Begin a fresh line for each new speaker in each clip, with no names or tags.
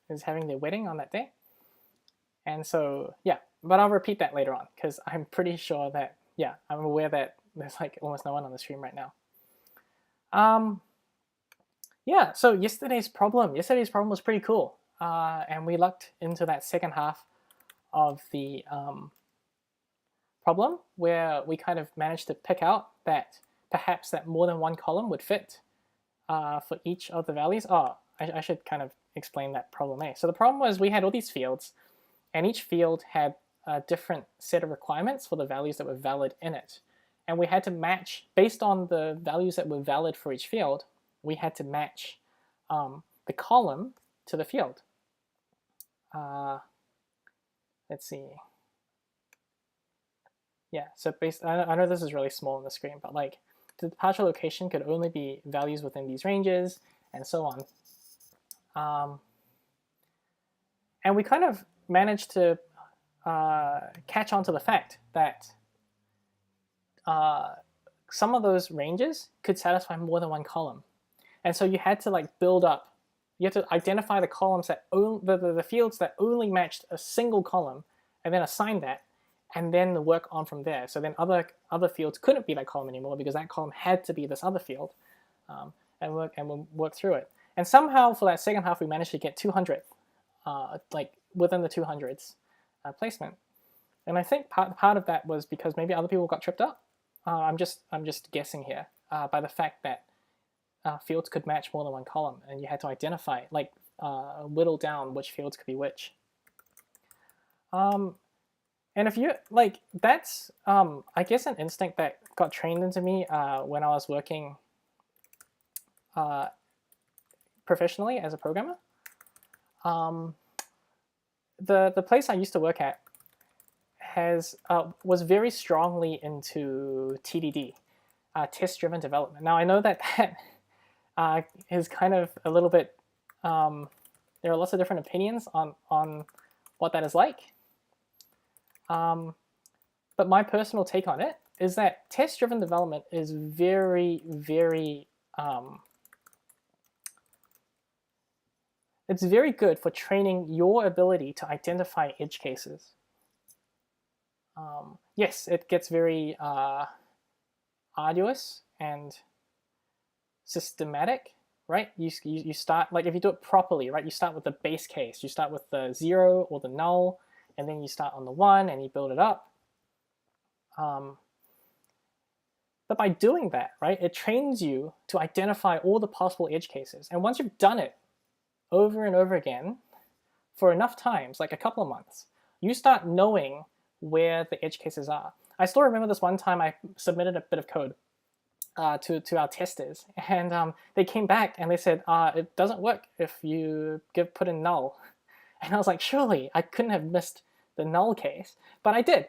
is having their wedding on that day. And so, yeah, but I'll repeat that later on because I'm pretty sure that, yeah, I'm aware that there's like almost no one on the stream right now. Yeah, so yesterday's problem was pretty cool. And we looked into that second half of the problem where we kind of managed to pick out that perhaps that more than one column would fit for each of the values. Oh, I should kind of explain that problem A. So the problem was we had all these fields, and each field had a different set of requirements for the values that were valid in it. And we had to match, based on the values that were valid for each field, we had to match the column to the field. Let's see. Yeah, so I know this is really small on the screen, but like the partial location could only be values within these ranges, and so on. And we kind of managed to catch on to the fact that some of those ranges could satisfy more than one column. And so you had to like build up, you had to identify the columns that the fields that only matched a single column, and then assign that, and then work on from there. So then other fields couldn't be that column anymore because that column had to be this other field, and we'll work through it. And somehow for that second half we managed to get 200th, like within the 200s placement. And I think part of that was because maybe other people got tripped up. I'm just guessing here by the fact that fields could match more than one column, and you had to identify, like, whittle down which fields could be which. And if you like, that's I guess an instinct that got trained into me when I was working professionally as a programmer. The place I used to work at was very strongly into TDD, test-driven development. Now I know that is kind of a little bit. There are lots of different opinions on what that is like. But my personal take on it is that test-driven development is very, very it's very good for training your ability to identify edge cases. Yes, it gets very arduous and systematic, right? You start, like, if you do it properly, right, you start with the base case. You start with the 0 or the null, and then you start on the 1 and you build it up. But by doing that, right, it trains you to identify all the possible edge cases. And once you've done it over and over again for enough times, like a couple of months, you start knowing where the edge cases are. I still remember this one time I submitted a bit of code to our testers, and they came back and they said, it doesn't work if you put in null. And I was like, surely I couldn't have missed the null case, but I did.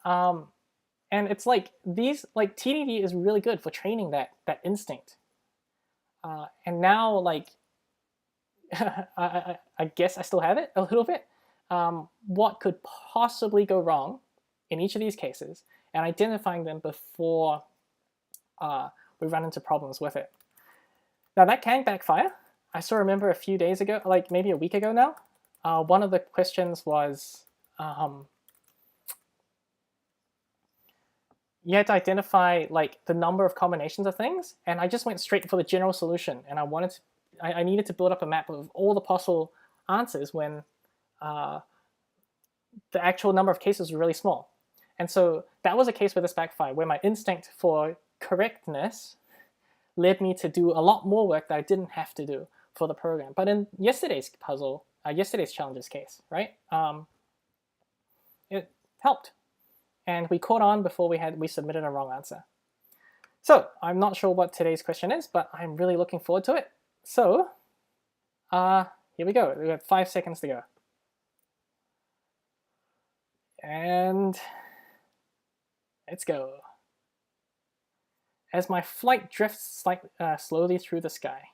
And it's like TDD is really good for training that instinct. And now, like, I guess I still have it a little bit. What could possibly go wrong in each of these cases, and identifying them before we run into problems with it. Now that can backfire. I still remember a few days ago, like maybe a week ago now, one of the questions was you had to identify like the number of combinations of things, and I just went straight for the general solution, and I needed to build up a map of all the possible answers when the actual number of cases was really small. And so that was a case where this backfired, where my instinct for correctness led me to do a lot more work that I didn't have to do for the program. But in yesterday's puzzle, yesterday's challenges case, right, it helped. And we caught on before we submitted a wrong answer. So I'm not sure what today's question is, but I'm really looking forward to it. So here we go. We have 5 seconds to go. And let's go. As my flight drifts slowly through the sky,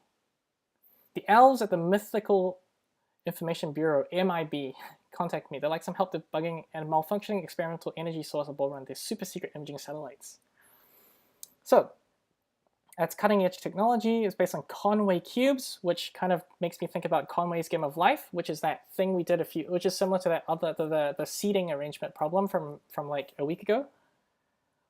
the elves at the Mythical Information Bureau, MIB, contact me. They'd like some help debugging a malfunctioning experimental energy source aboard one of their super secret imaging satellites. So That's cutting edge technology. It's based on Conway cubes, which kind of makes me think about Conway's Game of Life, which is that thing we did which is similar to that other the seating arrangement problem from like a week ago.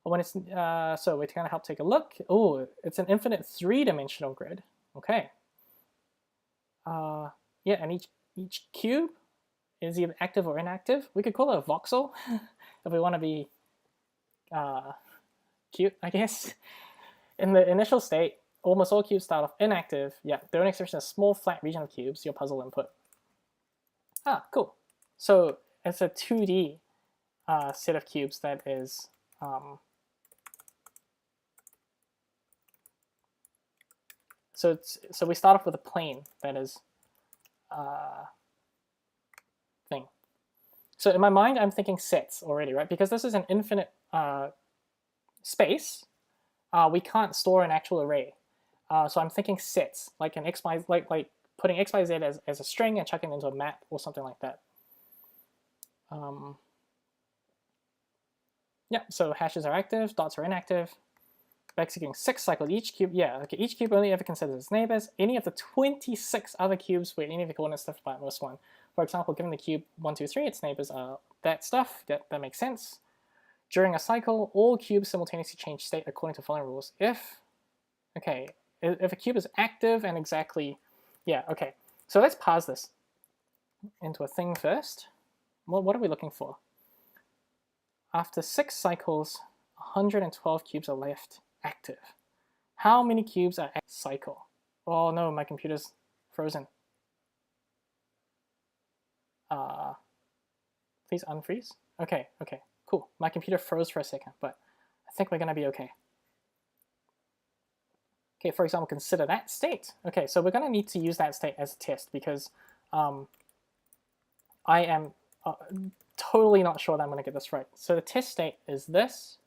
When it's so we're gonna help take a look. Oh, it's an infinite 3-dimensional grid. Okay. Yeah, and each cube is either active or inactive. We could call it a voxel if we want to be cute, I guess. In the initial state, almost all cubes start off inactive. Yeah, the only exception is a small flat region of cubes, your puzzle input. Ah, cool. So it's a 2D set of cubes that is so we start off with a plane that is thing. So in my mind, I'm thinking sets already, right? Because this is an infinite space. We can't store an actual array. So I'm thinking sets, like an x, y, like putting x, y, z as a string and chucking it into a map or something like that. Yeah, so hashes are active, dots are inactive. Executing 6 cycles each cube. Yeah, okay, each cube only ever considers its neighbors. Any of the 26 other cubes where any of the coordinates differ by at most 1. For example, given the cube 1, 2, 3, its neighbors are that stuff. That makes sense. During a cycle, all cubes simultaneously change state according to the following rules. If a cube is active and exactly, yeah, okay. So let's parse this into a thing first. Well, what are we looking for? After 6 cycles, 112 cubes are left active. How many cubes are at cycle? Oh no, my computer's frozen. Please unfreeze. Okay, cool. My computer froze for a second, but I think we're gonna be okay. Okay, for example, consider that state. Okay, so we're gonna need to use that state as a test because I am totally not sure that I'm gonna get this right. So the test state is this.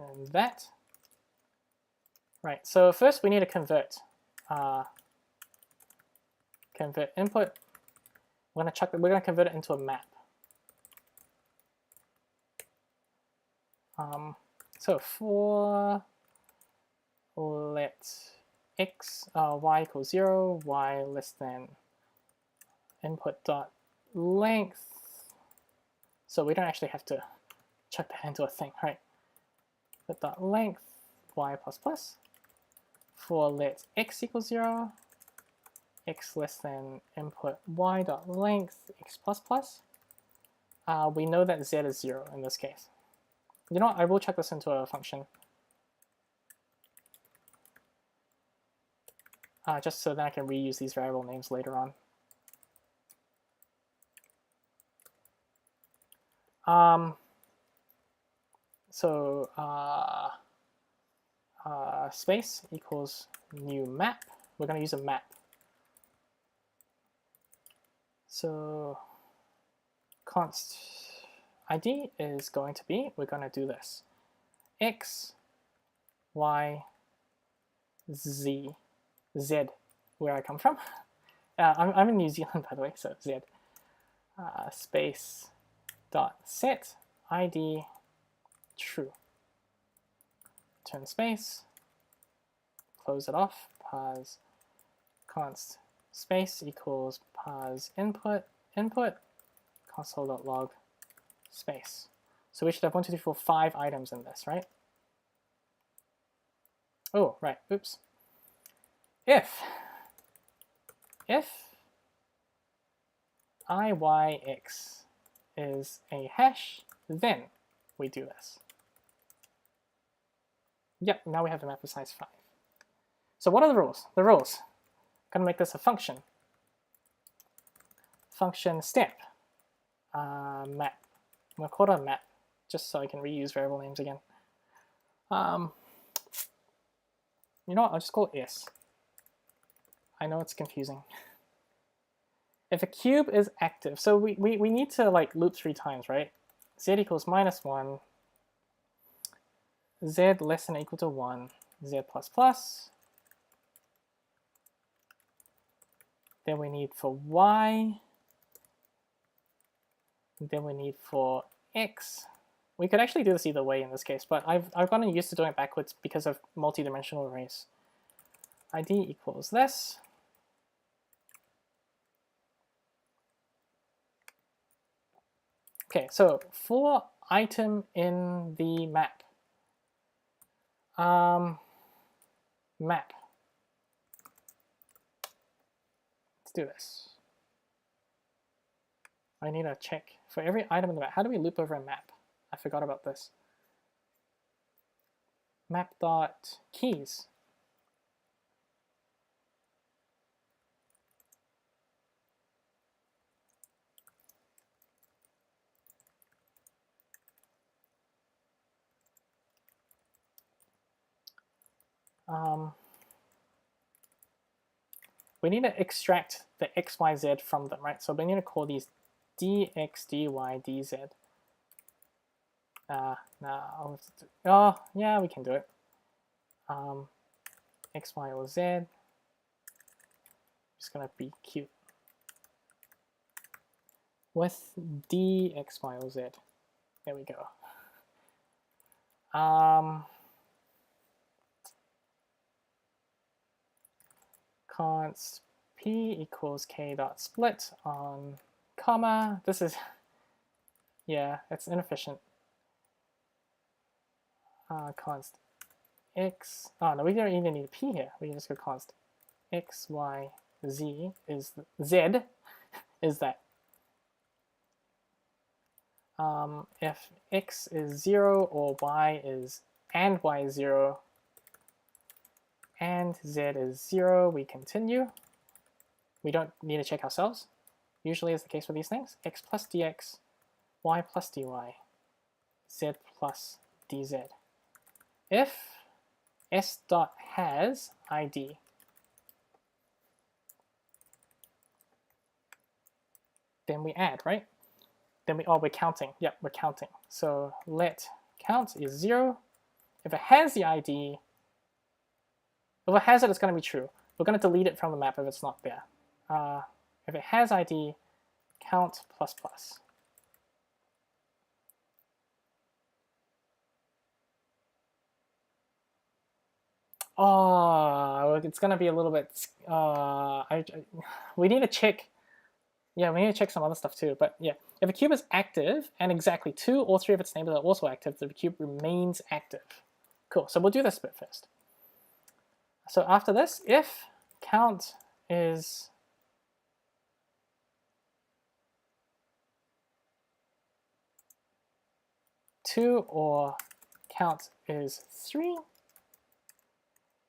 And that. Right, so first we need to convert input. We're gonna convert it into a map. So for let x y equals 0, y less than input dot length. So we don't actually have to chuck that into a thing, right? Input dot length y plus plus. For let x equals 0, x less than input y dot length x plus plus. We know that z is 0 in this case. You know what? I will chuck this into a function. Just so that I can reuse these variable names later on. So space equals new map. We're going to use a map. So const ID is going to be, we're going to do this. X, Y, Z, Z, where I come from. I'm in New Zealand, by the way, so Z. Space dot set ID true. Turn space, close it off, parse const space equals parse input, console.log space. So we should have 1, 2, 3, 4, 5 items in this, right? Oh, right, oops. If IYX is a hash, then we do this. Yep, now we have a map of size 5. So what are the rules? The rules. I'm going to make this a function. Function step map. I'm going to call it a map, just so I can reuse variable names again. You know what? I'll just call it S. I know it's confusing. If a cube is active, so we need to like loop 3 times, right? Z equals -1, Z less than or equal to 1, Z plus plus. Then we need for Y. Then we need for X. We could actually do this either way in this case, but I've gotten used to doing it backwards because of multi-dimensional arrays. ID equals this. Okay, so for item in the map, map. Let's do this. I need to check for every item in the map. How do we loop over a map? I forgot about this. Map.keys. We need to extract the x, y, z from them, right? So we need to call these dx, dy, dz. Oh, yeah, we can do it. X, y, or z. Just gonna be cute. With dx, y, or z. There we go. Const p equals k dot split on comma. This is, yeah, it's inefficient. Const x, oh no, we don't even need a p here. We can just go const x, y, z is z is that. If x is 0 or y is and y is 0 and z is 0, we continue. We don't need to check ourselves. Usually is the case with these things. X plus dx, y plus dy, z plus dz. If s dot has id, then we add, right? Then we're counting. Yep, we're counting. So let count is 0. If it has the ID, if it has it, it's going to be true. We're going to delete it from the map if it's not there. If it has ID, count plus plus. Oh, it's going to be a little bit. We need to check. Yeah, we need to check some other stuff too. But yeah, if a cube is active and exactly 2 or 3 of its neighbors are also active, the cube remains active. Cool. So we'll do this bit first. So after this, if count is two or count is 3,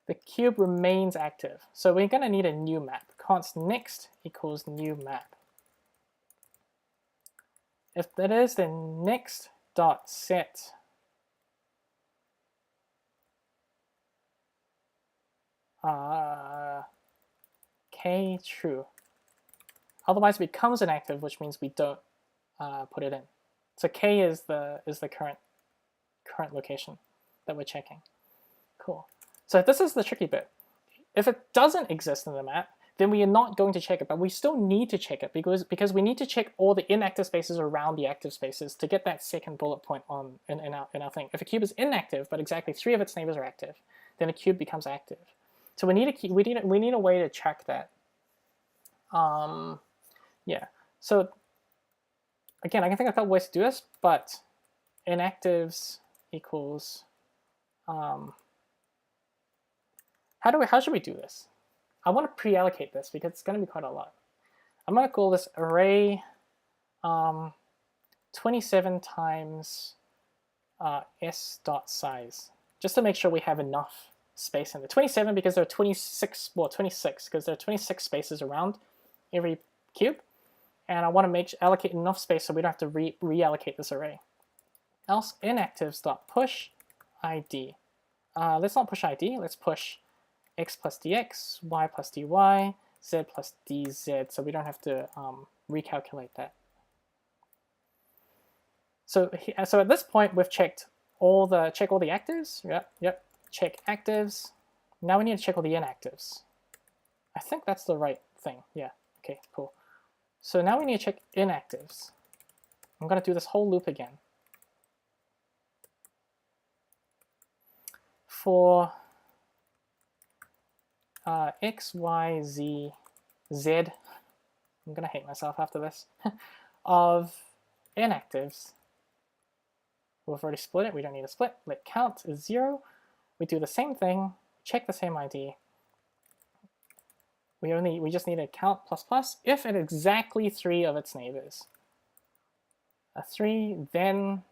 the cube remains active. So we're going to need a new map. Const next equals new map. If that is, then next dot set k true. Otherwise, it becomes inactive, which means we don't put it in. So k is the current location that we're checking. Cool. So this is the tricky bit. If it doesn't exist in the map, then we are not going to check it, but we still need to check it because we need to check all the inactive spaces around the active spaces to get that second bullet point on in our thing. If a cube is inactive, but exactly 3 of its neighbors are active, then a cube becomes active. So we need a way to check that. Yeah. So again, I can think of a couple ways to do this, but inactives equals how should we do this? I want to pre-allocate this because it's going to be quite a lot. I'm going to call this array 27 times s.size, just to make sure we have enough space in there. 27 because there are 26 because there are 26 spaces around every cube, and I want to allocate enough space so we don't have to reallocate this array. Else inactives.push id. Let's not push id. Let's push x plus dx, y plus dy, z plus dz, so we don't have to recalculate that. So at this point, we've checked all the actives. Yep. Check actives. Now we need to check all the inactives. I think that's the right thing. Yeah. Okay. Cool. So now we need to check inactives. I'm going to do this whole loop again. for x, y, z, z, I'm gonna hate myself after this, of inactives. We've already split it, we don't need to split. Let count is 0. We do the same thing, check the same ID. We just need to count plus plus if at exactly 3 of its neighbors. A 3, then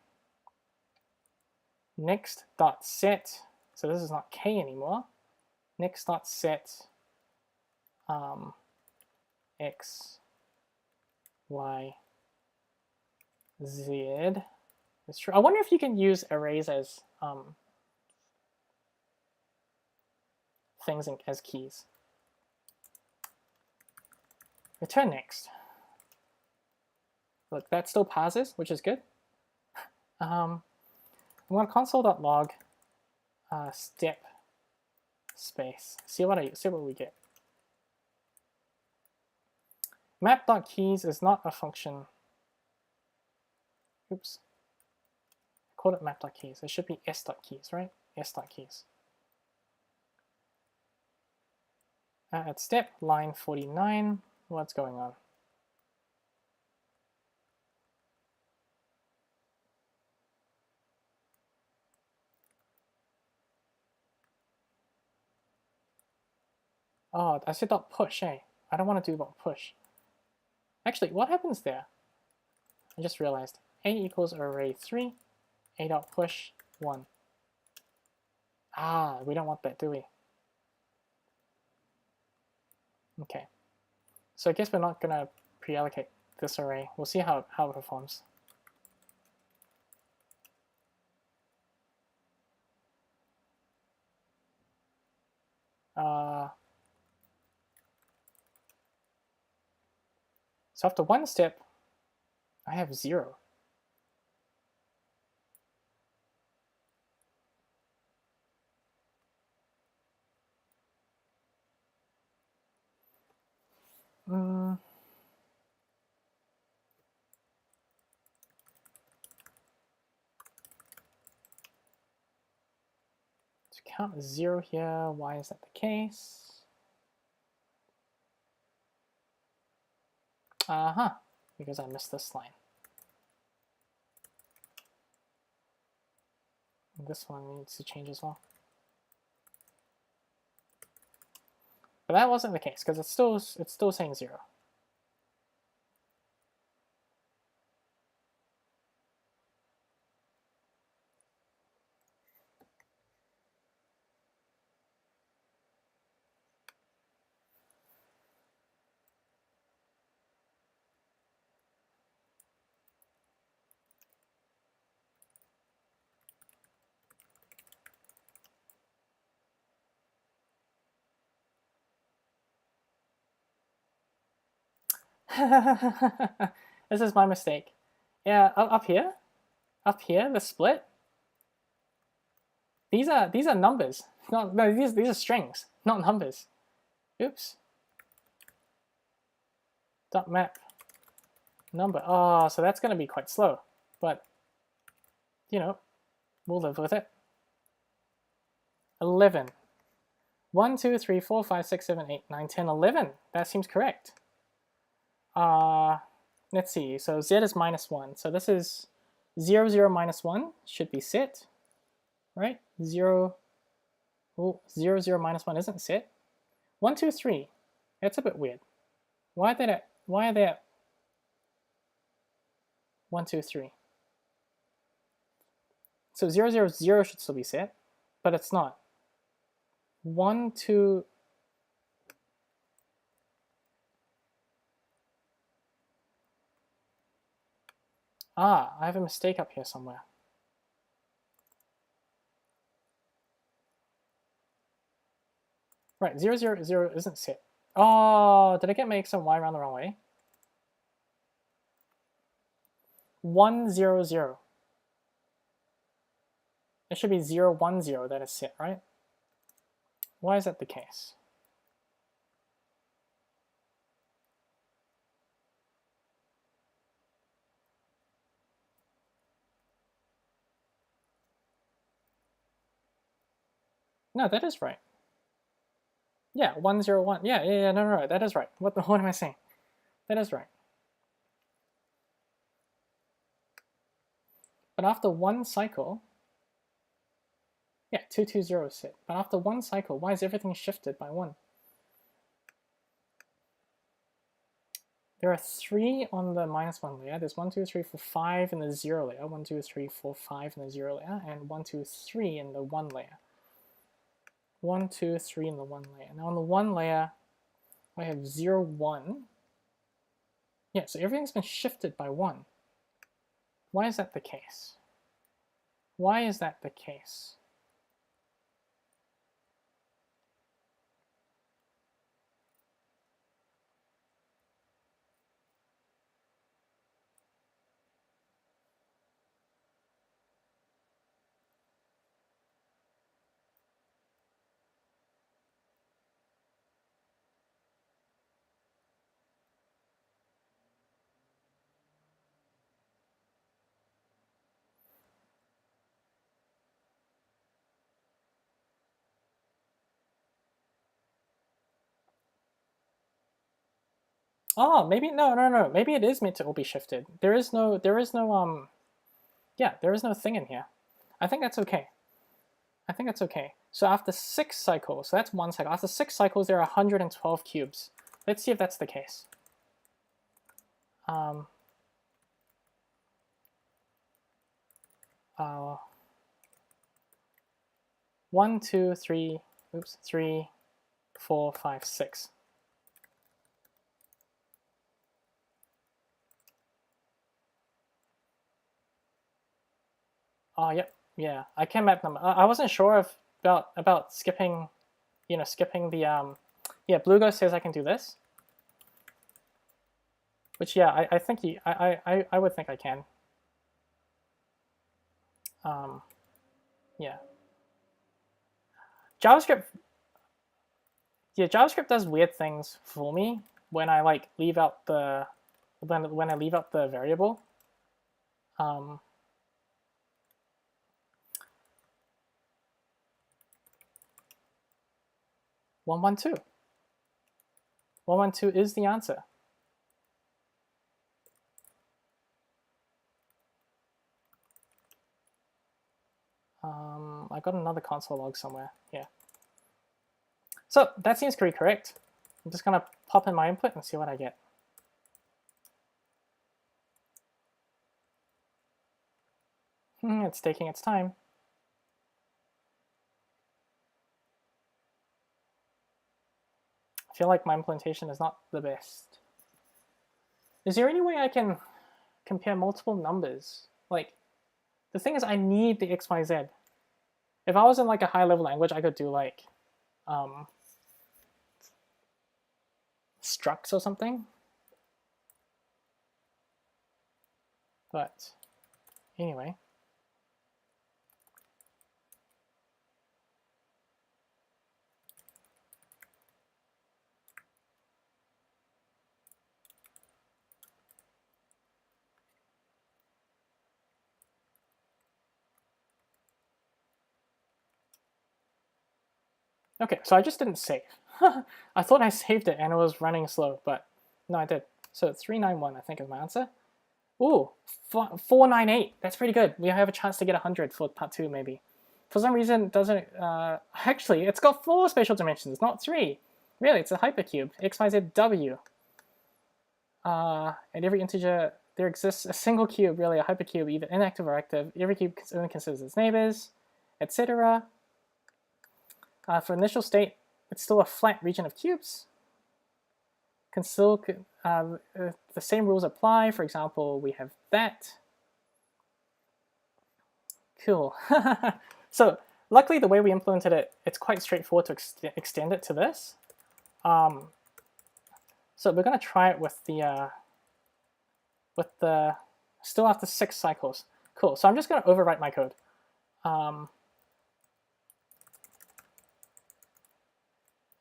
next dot set. So this is not k anymore. Next dot set x, y, z. That's true. I wonder if you can use arrays as things as keys. Return next. Look, that still passes, which is good. I'm going to console.log step space. See what we get. Map.keys is not a function. Oops. I called it map.keys. It should be s.keys, right? s.keys. At step line 49, what's going on? Oh, I said dot push, eh? I don't want to do dot push. Actually, what happens there? I just realized a equals array 3, a dot push 1. Ah, we don't want that, do we? Okay. So I guess we're not going to pre-allocate this array. We'll see how it performs. So after one step, I have 0. To count 0 here, why is that the case? Because I missed this line. This one needs to change as well. But that wasn't the case because it's still saying 0. This is my mistake. Yeah, up here, the split. These are numbers. No, these are strings, not numbers. Oops. Dot map number. Oh, so that's going to be quite slow, but you know, we'll live with it. 11. 1, 2, 3, 4, 5, 6, 7, 8, 9, 10, 11. That seems correct. Let's see. So z is -1. So this is 0, 0, -1 should be set, right? 0, 0, 0, -1 isn't set. 1, 2, 3. That's a bit weird. Why are they at 1, 2, 3? So 0, 0, 0 should still be set, but it's not. 1, 2. I have a mistake up here somewhere. Right, 0, 0, 0 isn't set. Oh, did I get my x and y around the wrong way? 1, 0, 0. It should be 0, 1, 0 that is set, right? Why is that the case? No, that is right. Yeah, 1, 0, 1. Yeah, no, that is right. What am I saying? That is right. But after one cycle, yeah, 2, 2, 0 is it. But after one cycle, why is everything shifted by 1? There are 3 on the -1 layer. There's 1, 2, 3, 4, 5 in the 0 layer. 1, 2, 3, 4, 5 in the 0 layer, and 1, 2, 3 in the 1 layer. 1, 2, 3 in the 1 layer. Now on the 1 layer, I have 0, 1. Yeah, so everything's been shifted by 1. Why is that the case? Why is that the case? Oh, maybe no. Maybe it is meant to all be shifted. There is no yeah, there is no thing in here. I think that's okay. I think that's okay. So after 6 cycles, so that's 1 cycle. After 6 cycles, there are 112 cubes. Let's see if that's the case. 1, 2, 3, 3, 4, 5, 6. Oh, yep, yeah. I can map them. I wasn't sure about skipping, skipping the yeah. Bluego says I can do this, which yeah, I think I would think I can. Yeah. JavaScript. Yeah, JavaScript does weird things for me when I like leave out the when I leave out the variable. 112. 112 is the answer. I got another console log somewhere. Yeah. So that seems pretty correct. I'm just gonna pop in my input and see what I get. It's taking its time. I feel like my implementation is not the best. Is there any way I can compare multiple numbers? Like, the thing is, I need the XYZ. If I was in like a high level language, I could do like structs or something. But anyway. Okay, so I just didn't save. I thought I saved it and it was running slow, but no, I did. So 391, I think, is my answer. Ooh, 498. That's pretty good. We have a chance to get 100 for part 2, maybe. For some reason, it doesn't... actually, it's got 4 spatial dimensions, not 3. Really, it's a hypercube. X, Y, Z, W. And every integer, there exists a single cube, really, a hypercube, either inactive or active. Every cube only considers its neighbors, etc. For initial state, it's still a flat region of cubes. Can still, the same rules apply. For example, we have that. Cool. So luckily, the way we implemented it, it's quite straightforward to extend it to this. So we're going to try it with the still after 6 cycles. Cool. So I'm just going to overwrite my code.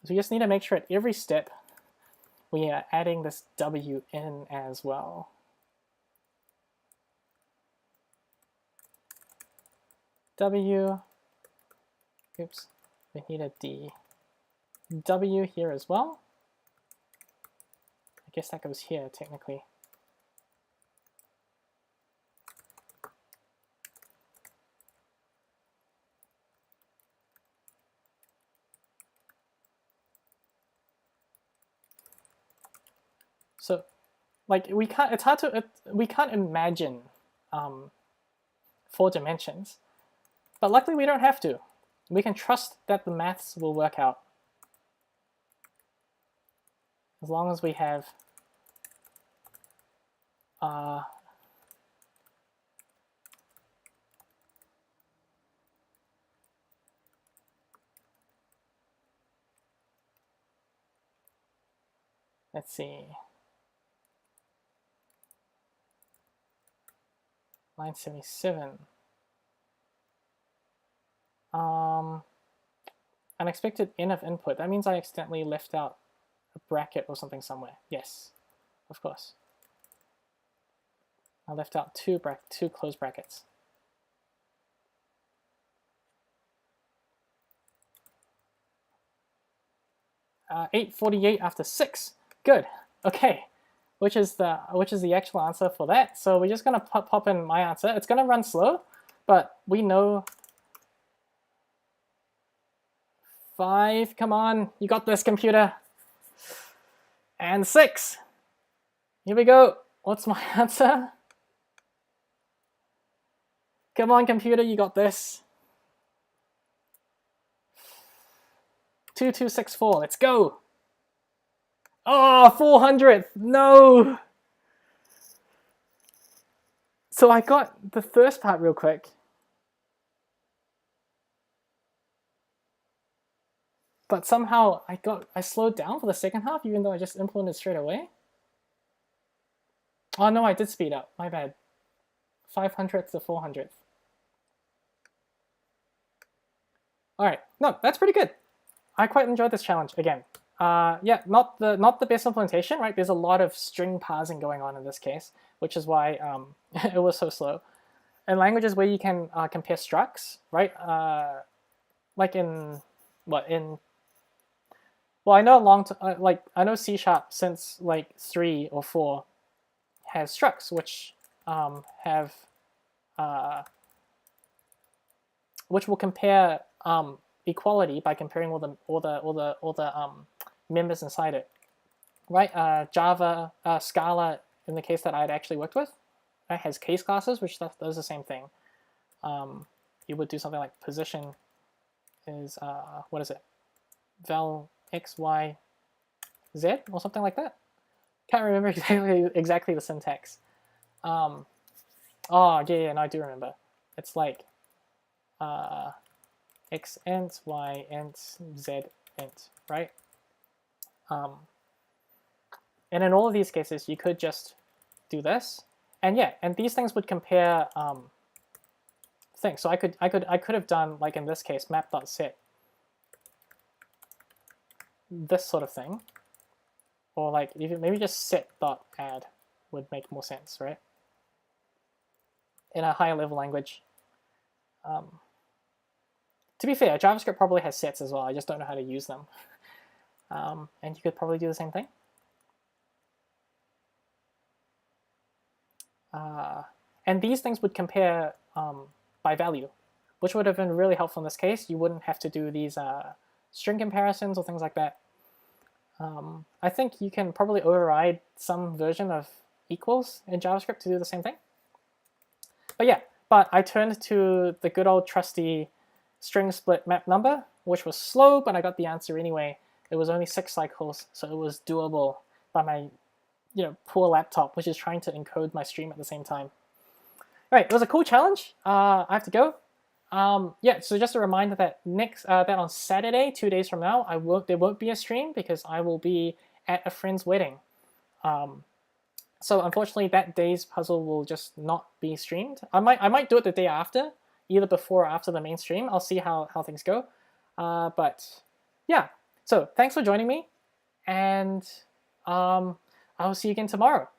So we just need to make sure at every step we are adding this W in as well. W, oops, We need a dw here as well. I guess that goes here technically. So, like, we can't imagine 4 dimensions, but luckily we don't have to. We can trust that the maths will work out. As long as we have let's see. Line 77. Unexpected N of input. That means I accidentally left out a bracket or something somewhere. Yes, of course. I left out two close brackets. Uh, 8:48 after 6. Good. Okay. Which is the actual answer for that. So we're just gonna pop in my answer. It's gonna run slow, but we know 5. Come on, you got this, computer. And 6. Here we go. What's my answer? Come on, computer, you got this. 2264. Let's go. Oh, 400th. No. So I got the first part real quick. But somehow I slowed down for the second half, even though I just implemented straight away. Oh no, I did speed up. My bad. 500th to 400th. All right. No, that's pretty good. I quite enjoyed this challenge again. Yeah, not the best implementation, right? There's a lot of string parsing going on in this case, which is why it was so slow. In languages where you can compare structs, right? Like in well, I know I know C# since like 3 or 4 has structs, which which will compare equality by comparing all the members inside it, right? Java, Scala, in the case that I'd actually worked with, right, has case classes, which does the same thing. You would do something like position is what is it? Val x, y, z, or something like that. Can't remember exactly the syntax. Oh yeah, no, I do remember. It's like x int, y int, z int, right? And in all of these cases, you could just do this, and yeah, and these things would compare things. So I could have done, like in this case, map.set, this sort of thing, or like even maybe just set.add would make more sense, right? In a higher level language. To be fair, JavaScript probably has sets as well. I just don't know how to use them. And you could probably do the same thing. And these things would compare by value, which would have been really helpful in this case. You wouldn't have to do these string comparisons or things like that. I think you can probably override some version of equals in JavaScript to do the same thing. But yeah, but I turned to the good old trusty string split map number, which was slow, but I got the answer anyway. It was only 6 cycles, so it was doable by my poor laptop, which is trying to encode my stream at the same time. All right, it was a cool challenge. I have to go. Yeah, so just a reminder that that on Saturday, 2 days from now, there won't be a stream because I will be at a friend's wedding. So unfortunately, that day's puzzle will just not be streamed. I might do it the day after, either before or after the main stream. I'll see how things go. But yeah, so thanks for joining me, and I will see you again tomorrow.